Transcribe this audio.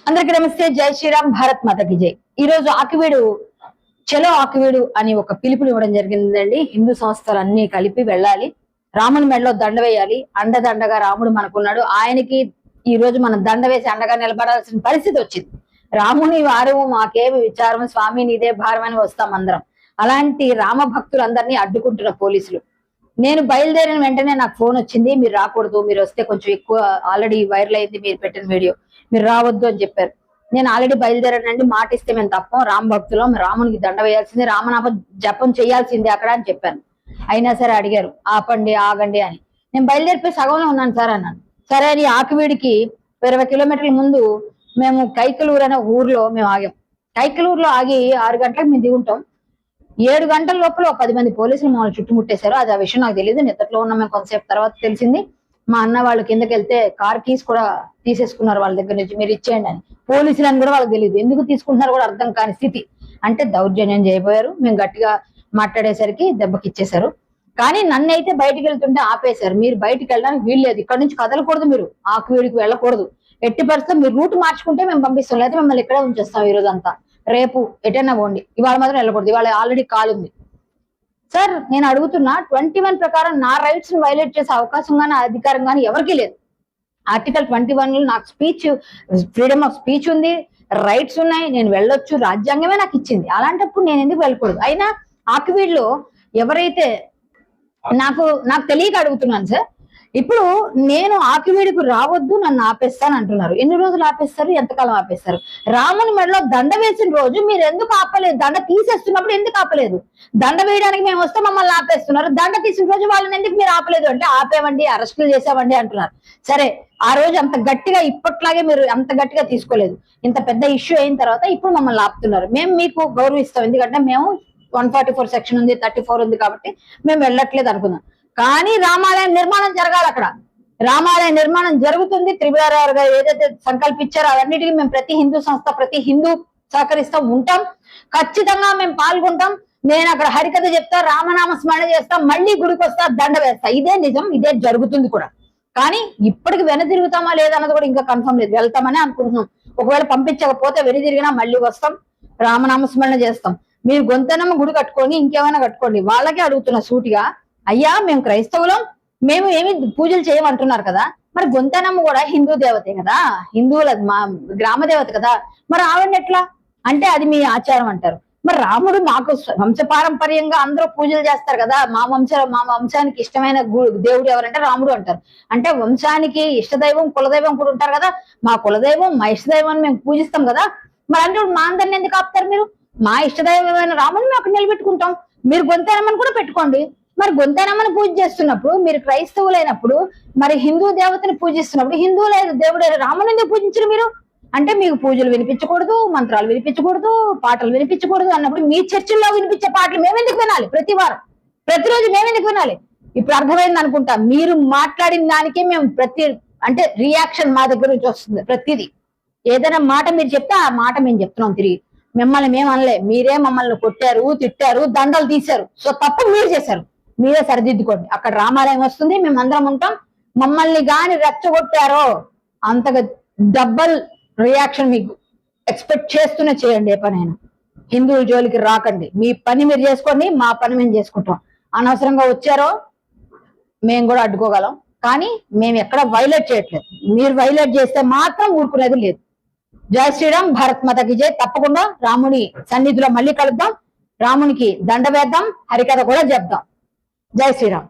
అందరికీ నమస్తే. జై శ్రీరామ్, భారత్ మాతకి జై. ఈ రోజు ఆకివీడు చలో ఆకివీడు అని ఒక పిలుపుని ఇవ్వడం జరిగిందండి. హిందూ సంస్థలు అన్ని కలిపి వెళ్ళాలి, రాముని మెడలో దండ వేయాలి, అండదండగా రాముడు మనకున్నాడు, ఆయనకి ఈ రోజు మనం దండ వేసి అండగా నిలబడాల్సిన పరిస్థితి వచ్చింది. రాముని వారు మాకేమి విచారం, స్వామి నీదే భారం అని వస్తాం అందరం. అలాంటి రామ భక్తులందరినీ అడ్డుకుంటున్న పోలీసులు. నేను బయలుదేరిన వెంటనే నాకు ఫోన్ వచ్చింది, మీరు రాకూడదు, మీరు వస్తే కొంచెం ఎక్కువ ఆల్రెడీ వైరల్ అయింది మీరు పెట్టిన వీడియో, మీరు రావద్దు అని చెప్పారు. నేను ఆల్రెడీ బయలుదేరానండి, మాట ఇస్తే మేము తప్పం, రామ భక్తులం, రామునికి దండ వేయాల్సిందే, రామనామ జపం చేయాల్సిందే అక్కడ అని చెప్పాను. అయినా సరే అడిగారు ఆపండి ఆగండి అని. నేను బయలుదేరిపోయి సగంలో ఉన్నాను సార్ అన్నాను. సరే అని ఆకివీడికి 20 కిలోమీటర్ల ముందు మేము కైకలూరు అనే ఊర్లో మేము ఆగాం. కైకలూరులో ఆగి 6 గంటలకు మేము దిగుంటాం. 7 గంటల లోపల 10 మంది పోలీసులు మమ్మల్ని చుట్టుముట్టేశారు. అది ఆ విషయం నాకు తెలియదు, నిద్రలో ఉన్నాం మేము. కొంతసేపు తర్వాత తెలిసింది, మా అన్న వాళ్ళు కిందకి వెళ్తే కార్ కీస్ కూడా తీసేసుకున్నారు వాళ్ళ దగ్గర నుంచి, మీరు ఇచ్చేయండి అని. పోలీసులు అని కూడా వాళ్ళకి తెలియదు, ఎందుకు తీసుకుంటున్నారో కూడా అర్థం కాని స్థితి. అంటే దౌర్జన్యం చేయబోయారు. మేము గట్టిగా మాట్లాడేసరికి దెబ్బకి ఇచ్చేశారు. కానీ నన్ను అయితే బయటికి వెళ్తుంటే ఆపేశారు. మీరు బయటికి వెళ్ళడానికి వీల్లేదు, ఇక్కడ నుంచి కదలకూడదు, మీరు ఆకువీడికి వెళ్ళకూడదు, ఎట్టి పరిస్థితుల్లో మీరు రూట్ మార్చుకుంటే మేము పంపిస్తాం, లేదా మిమ్మల్ని ఇక్కడే ఉంచేస్తాం ఈ రోజు అంతా, రేపు ఎటైనా పోండి, ఇవాళ మాత్రం వెళ్ళకూడదు, ఇవాళ ఆల్రెడీ కాల్ ఉంది. సార్ నేను అడుగుతున్నా, 21 ప్రకారం నా రైట్స్ ని వైలేట్ చేసే అవకాశం కానీ అధికారం కానీ ఎవరికీ లేదు. ఆర్టికల్ 21 లో నాకు స్పీచ్, ఫ్రీడమ్ ఆఫ్ స్పీచ్ ఉంది, రైట్స్ ఉన్నాయి, నేను వెళ్ళొచ్చు, రాజ్యాంగమే నాకు ఇచ్చింది. అలాంటప్పుడు నేను ఎందుకు వెళ్ళకూడదు? అయినా ఆకివీడులో ఎవరైతే నాకు తెలియక అడుగుతున్నాను సార్. ఇప్పుడు నేను ఆకివీడికి రావద్దు, నన్ను ఆపేస్తాను అంటున్నారు. ఎన్ని రోజులు ఆపేస్తారు, ఎంతకాలం ఆపేస్తారు? రాముని మెడలో దండ వేసిన రోజు మీరు ఎందుకు ఆపలేదు? దండ తీసేస్తున్నప్పుడు ఎందుకు ఆపలేదు? దండ వేయడానికి మేము వస్తే మమ్మల్ని ఆపేస్తున్నారు, దండ తీసిన రోజు వాళ్ళని ఎందుకు మీరు ఆపలేదు? అంటే ఆపేవండి, అరెస్టులు చేసామండి అంటున్నారు. సరే, ఆ రోజు అంత గట్టిగా ఇప్పట్లాగే మీరు అంత గట్టిగా తీసుకోలేదు. ఇంత పెద్ద ఇష్యూ అయిన తర్వాత ఇప్పుడు మమ్మల్ని ఆపుతున్నారు. మేము మీకు గౌరవిస్తాం, ఎందుకంటే మేము 144 సెక్షన్ ఉంది, 34 ఉంది కాబట్టి మేము వెళ్ళట్లేదు అనుకున్నాం. కానీ రామాలయం నిర్మాణం జరగాలి అక్కడ. రామాలయ నిర్మాణం జరుగుతుంది. త్రిపురారావు గారు ఏదైతే సంకల్పించారో అవన్నిటికీ మేము ప్రతి హిందూ సంస్థ, ప్రతి హిందూ సహకరిస్తాం, ఉంటాం, ఖచ్చితంగా మేము పాల్గొంటాం. నేను అక్కడ హరికథ చెప్తా, రామనామ స్మరణ చేస్తా, మళ్ళీ గుడికి వస్తా, దండ వేస్తా. ఇదే నిజం, ఇదే జరుగుతుంది కూడా. కానీ ఇప్పటికి వెనుదిరుగుతామా లేదన్నది కూడా ఇంకా కన్ఫర్మ్ లేదు. వెళ్తామని అనుకుంటున్నాం. ఒకవేళ పంపించకపోతే వెనుదిరిగినా మళ్ళీ వస్తాం, రామనామ స్మరణ చేస్తాం. మీరు గొంతనమ్మ గుడి కట్టుకొని ఇంకేమైనా కట్టుకోండి. వాళ్ళకే అడుగుతున్న సూటిగా, అయ్యా మేము క్రైస్తవులం, మేము ఏమి పూజలు చేయమంటున్నారు కదా, మరి గొంతనమ్మ కూడా హిందూ దేవతే కదా, హిందువుల మా గ్రామ దేవత కదా, మరి ఆవిడని ఎట్లా అంటే అది మీ ఆచారం అంటారు. మరి రాముడు మాకు వంశపారంపర్యంగా అందరూ పూజలు చేస్తారు కదా, మా వంశానికి ఇష్టమైన దేవుడు ఎవరంటే రాముడు అంటారు. అంటే వంశానికి ఇష్టదైవం కులదైవం కూడా ఉంటారు కదా, మా కులదైవం మా ఇష్టదైవాన్ని మేము పూజిస్తాం కదా, మరి అంటే మా అందరిని ఎందుకు ఆపుతారు మీరు? మా ఇష్టదైవమైన రాముని మేము అక్కడ నిలబెట్టుకుంటాం, మీరు గొంతనమ్మని కూడా పెట్టుకోండి. మరి గొంతనమ్మని పూజ చేస్తున్నప్పుడు, మీరు క్రైస్తవులైనప్పుడు, మరి హిందూ దేవతని పూజిస్తున్నప్పుడు హిందువులైన దేవుడు రాముని ఎందుకు పూజించరు మీరు? అంటే మీకు పూజలు వినిపించకూడదు, మంత్రాలు వినిపించకూడదు, పాటలు వినిపించకూడదు అన్నప్పుడు మీ చర్చిల్లో వినిపించే పాటలు మేమెందుకు వినాలి? ప్రతి వారం ప్రతిరోజు మేమెందుకు వినాలి? ఇప్పుడు అర్థమైంది అనుకుంటా. మీరు మాట్లాడిన దానికే మేము అంటే రియాక్షన్ మా దగ్గర నుంచి వస్తుంది. ప్రతిదీ ఏదైనా మాట మీరు చెప్తే ఆ మాట మేము చెప్తున్నాం తిరిగి. మిమ్మల్ని మేము అనలే, మీరే మమ్మల్ని కొట్టారు, తిట్టారు, దండలు తీశారు. సో తప్పు మీరు చేశారు, మీరే సరిదిద్దుకోండి. అక్కడ రామాలయం వస్తుంది, మేమందరం ఉంటాం. మమ్మల్ని గాని రెచ్చగొట్టారో అంతగా డబల్ రియాక్షన్ మీకు ఎక్స్పెక్ట్ చేస్తూనే చేయండి. ఏ పనైనా హిందువుల జోలికి రాకండి, మీ పని మీరు చేసుకోండి, మా పని మేము చేసుకుంటాం. అనవసరంగా వచ్చారో మేము కూడా అడ్డుకోగలం, కానీ మేము ఎక్కడ వైలేట్ చేయట్లేదు. మీరు వైలేట్ చేస్తే మాత్రం ఊరుకునేది లేదు. జై శ్రీరామ్, భారత్ మాతకి జై. తప్పకుండా రాముని సన్నిధిలో మళ్ళీ కలుద్దాం, రామునికి దండ వేద్దాం, హరికథ కూడా చెప్దాం. జై శ్రీరామ్.